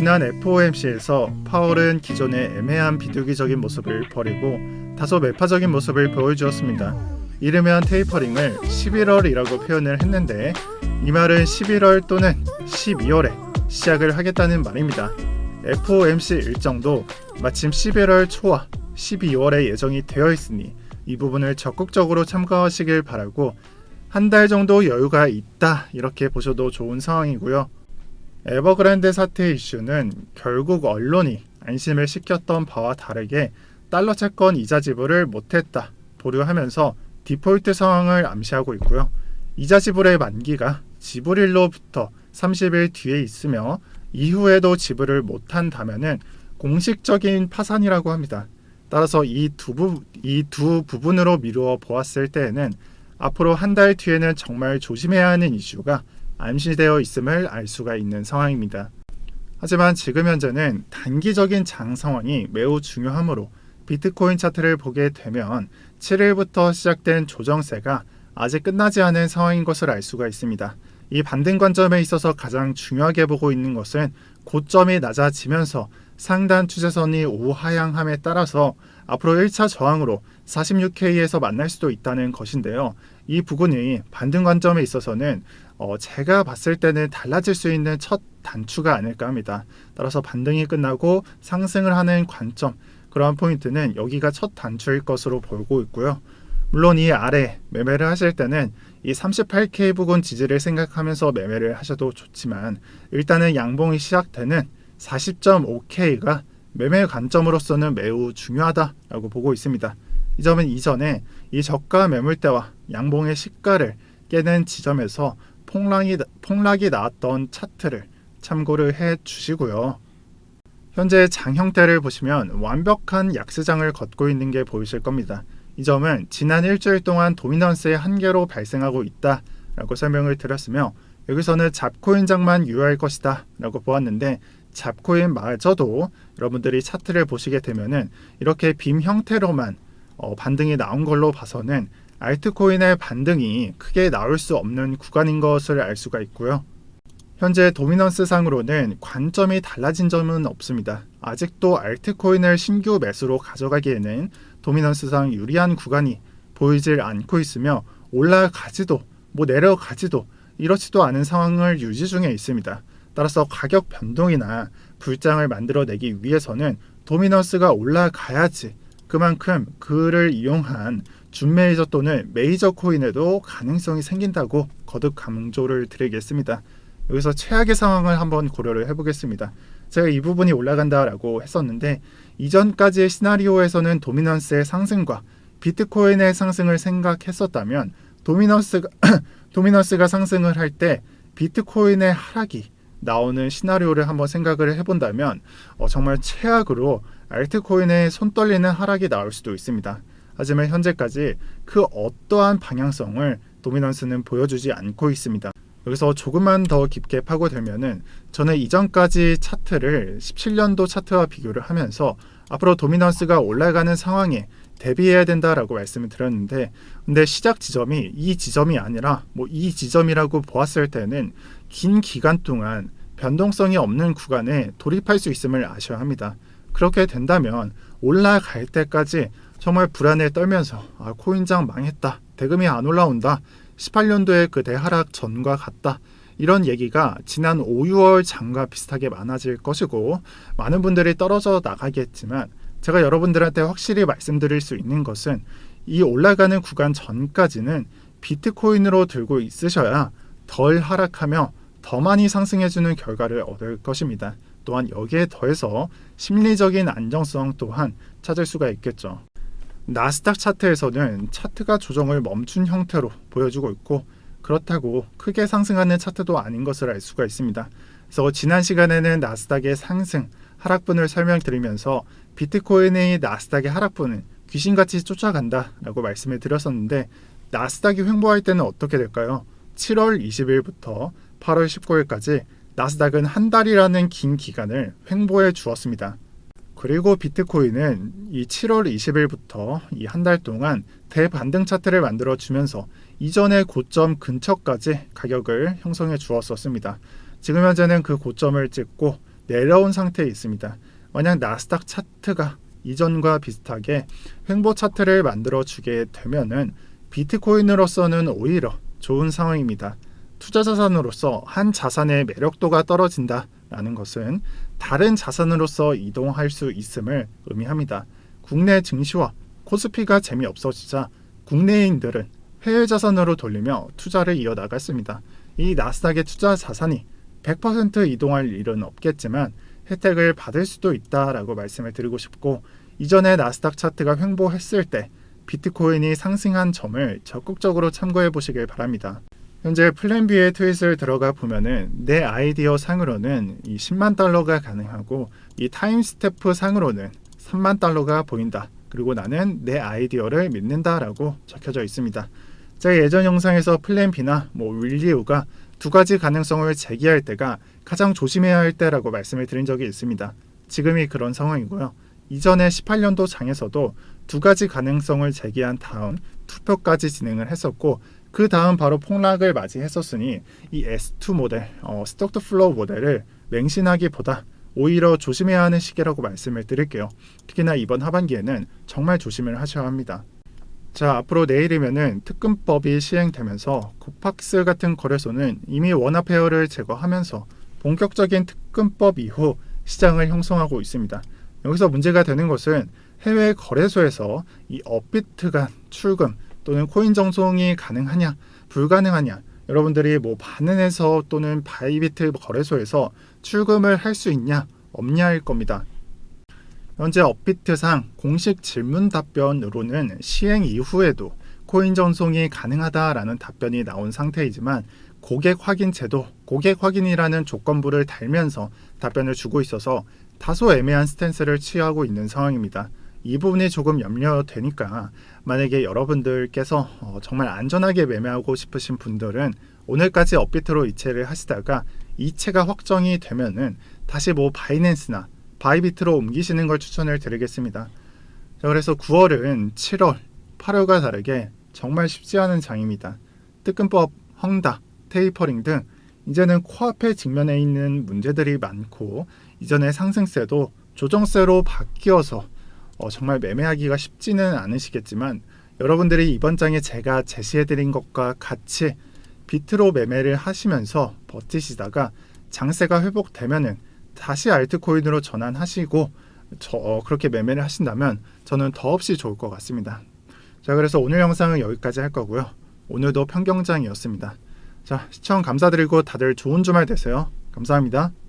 지난 FOMC에서 파월은 기존의 애매한 비둘기적인 모습을 버리고 다소 매파적인 모습을 보여주었습니다. 이르면 테이퍼링을 11월이라고 표현을 했는데 이 말은 11월 또는 12월에 시작을 하겠다는 말입니다. FOMC 일정도 마침 11월 초와 12월에 예정이 되어 있으니 이 부분을 적극적으로 참고하시길 바라고 한 달 정도 여유가 있다 이렇게 보셔도 좋은 상황이고요. 에버그랜드 사태 이슈는 결국 언론이 안심을 시켰던 바와 다르게 달러 채권 이자 지불을 못했다 보류하면서 디폴트 상황을 암시하고 있고요. 이자 지불의 만기가 지불일로부터 30일 뒤에 있으며 이후에도 지불을 못한다면은 공식적인 파산이라고 합니다. 따라서 이 두 부분으로 미루어 보았을 때에는 앞으로 한 달 뒤에는 정말 조심해야 하는 이슈가 암시되어 있음을 알 수가 있는 상황입니다. 하지만 지금 현재는 단기적인 장 상황이 매우 중요하므로 비트코인 차트를 보게 되면 7일부터 시작된 조정세가 아직 끝나지 않은 상황인 것을 알 수가 있습니다. 이 반등 관점에 있어서 가장 중요하게 보고 있는 것은 고점이 낮아지면서 상단 추세선이 우하향함에 따라서 앞으로 1차 저항으로 46K에서 만날 수도 있다는 것인데요. 이 부분이 반등 관점에 있어서는 제가 봤을 때는 달라질 수 있는 첫 단추가 아닐까 합니다. 따라서 반등이 끝나고 상승을 하는 관점, 그러한 포인트는 여기가 첫 단추일 것으로 보고 있고요. 물론 이 아래 매매를 하실 때는 이 38K 부근 지지를 생각하면서 매매를 하셔도 좋지만 일단은 양봉이 시작되는 40.5K가 매매 관점으로서는 매우 중요하다라고 보고 있습니다. 이 점은 이전에 이 저가 매물대와 양봉의 시가를 깨는 지점에서 폭락이 나왔던 차트를 참고를 해 주시고요. 현재 장 형태를 보시면 완벽한 약세장을 걷고 있는 게 보이실 겁니다. 이 점은 지난 일주일 동안 도미넌스의 한계로 발생하고 있다라고 설명을 드렸으며 여기서는 잡코인장만 유효할 것이다 라고 보았는데 잡코인마저도 여러분들이 차트를 보시게 되면은 이렇게 빔 형태로만 반등이 나온 걸로 봐서는 알트코인의 반등이 크게 나올 수 없는 구간인 것을 알 수가 있고요. 현재 도미넌스 상으로는 관점이 달라진 점은 없습니다. 아직도 알트코인을 신규 매수로 가져가기에는 도미넌스상 유리한 구간이 보이질 않고 있으며 올라가지도 내려가지도 이렇지도 않은 상황을 유지 중에 있습니다. 따라서 가격 변동이나 불장을 만들어내기 위해서는 도미넌스가 올라가야지 그만큼 그를 이용한 준메이저 또는 메이저 코인에도 가능성이 생긴다고 거듭 강조를 드리겠습니다. 여기서 최악의 상황을 한번 고려를 해보겠습니다. 제가 이 부분이 올라간다라고 했었는데 이전까지의 시나리오에서는 도미넌스의 상승과 비트코인의 상승을 생각했었다면 도미넌스가 상승을 할 때 비트코인의 하락이 나오는 시나리오를 한번 생각을 해본다면 정말 최악으로 알트코인의 손 떨리는 하락이 나올 수도 있습니다. 하지만 현재까지 그 어떠한 방향성을 도미넌스는 보여주지 않고 있습니다. 여기서 조금만 더 깊게 파고들면은 저는 이전까지 차트를 17년도 차트와 비교를 하면서 앞으로 도미넌스가 올라가는 상황에 대비해야 된다라고 말씀을 드렸는데 근데 시작 지점이 이 지점이 아니라 이 지점이라고 보았을 때는 긴 기간 동안 변동성이 없는 구간에 돌입할 수 있음을 아셔야 합니다. 그렇게 된다면 올라갈 때까지 정말 불안에 떨면서 코인장 망했다, 대금이 안 올라온다, 18년도에 그 대하락 전과 같다 이런 얘기가 지난 5, 6월 장과 비슷하게 많아질 것이고 많은 분들이 떨어져 나가겠지만 제가 여러분들한테 확실히 말씀드릴 수 있는 것은 이 올라가는 구간 전까지는 비트코인으로 들고 있으셔야 덜 하락하며 더 많이 상승해주는 결과를 얻을 것입니다. 또한 여기에 더해서 심리적인 안정성 또한 찾을 수가 있겠죠. 나스닥 차트에서는 차트가 조정을 멈춘 형태로 보여주고 있고 그렇다고 크게 상승하는 차트도 아닌 것을 알 수가 있습니다. 그래서 지난 시간에는 나스닥의 상승, 하락분을 설명드리면서 비트코인의 나스닥의 하락분은 귀신같이 쫓아간다라고 말씀을 드렸었는데 나스닥이 횡보할 때는 어떻게 될까요? 7월 20일부터 8월 19일까지 나스닥은 한 달이라는 긴 기간을 횡보해 주었습니다. 그리고 비트코인은 이 7월 20일부터 이 한 달 동안 대반등 차트를 만들어 주면서 이전의 고점 근처까지 가격을 형성해 주었었습니다. 지금 현재는 그 고점을 찍고 내려온 상태에 있습니다. 만약 나스닥 차트가 이전과 비슷하게 횡보 차트를 만들어 주게 되면은 비트코인으로서는 오히려 좋은 상황입니다. 투자 자산으로서 한 자산의 매력도가 떨어진다라는 것은 다른 자산으로서 이동할 수 있음을 의미합니다. 국내 증시와 코스피가 재미없어지자 국내인들은 해외 자산으로 돌리며 투자를 이어나갔습니다. 이 나스닥의 투자 자산이 100% 이동할 일은 없겠지만 혜택을 받을 수도 있다라고 말씀을 드리고 싶고, 이전에 나스닥 차트가 횡보했을 때 비트코인이 상승한 점을 적극적으로 참고해 보시길 바랍니다. 현재 플랜 B의 트윗을 들어가 보면은 내 아이디어 상으로는 이 10만 달러가 가능하고 이 타임스태프 상으로는 3만 달러가 보인다. 그리고 나는 내 아이디어를 믿는다라고 적혀져 있습니다. 제가 예전 영상에서 플랜 B나 윌리우가 두 가지 가능성을 제기할 때가 가장 조심해야 할 때라고 말씀을 드린 적이 있습니다. 지금이 그런 상황이고요. 이전에 18년도 장에서도 두 가지 가능성을 제기한 다음 투표까지 진행을 했었고, 그 다음 바로 폭락을 맞이했었으니 이 S2 모델, 스톡 투 플로우 모델을 맹신하기보다 오히려 조심해야 하는 시기라고 말씀을 드릴게요. 특히나 이번 하반기에는 정말 조심을 하셔야 합니다. 자, 앞으로 내일이면은 특금법이 시행되면서 코팍스 같은 거래소는 이미 원화 페어를 제거하면서 본격적인 특금법 이후 시장을 형성하고 있습니다. 여기서 문제가 되는 것은 해외 거래소에서 이 업비트 간 출금 또는 코인 정송이 가능하냐 불가능하냐, 여러분들이 바는에서 또는 바이비트 거래소에서 출금을 할 수 있냐 없냐일 겁니다. 현재 업비트상 공식 질문 답변으로는 시행 이후에도 코인 전송이 가능하다라는 답변이 나온 상태이지만 고객 확인 제도, 고객 확인이라는 조건부를 달면서 답변을 주고 있어서 다소 애매한 스탠스를 취하고 있는 상황입니다. 이 부분이 조금 염려되니까 만약에 여러분들께서 정말 안전하게 매매하고 싶으신 분들은 오늘까지 업비트로 이체를 하시다가 이체가 확정이 되면은 다시 바이낸스나 바이비트로 옮기시는 걸 추천을 드리겠습니다. 자, 그래서 9월은 7월, 8월과 다르게 정말 쉽지 않은 장입니다. 특금법, 헝다, 테이퍼링 등 이제는 코앞에 직면해 있는 문제들이 많고, 이전의 상승세도 조정세로 바뀌어서 정말 매매하기가 쉽지는 않으시겠지만, 여러분들이 이번 장에 제가 제시해드린 것과 같이 비트로 매매를 하시면서 버티시다가 장세가 회복되면은 다시 알트코인으로 전환하시고 그렇게 매매를 하신다면 저는 더없이 좋을 것 같습니다. 자, 그래서 오늘 영상은 여기까지 할 거고요. 오늘도 편경장이었습니다. 자, 시청 감사드리고 다들 좋은 주말 되세요. 감사합니다.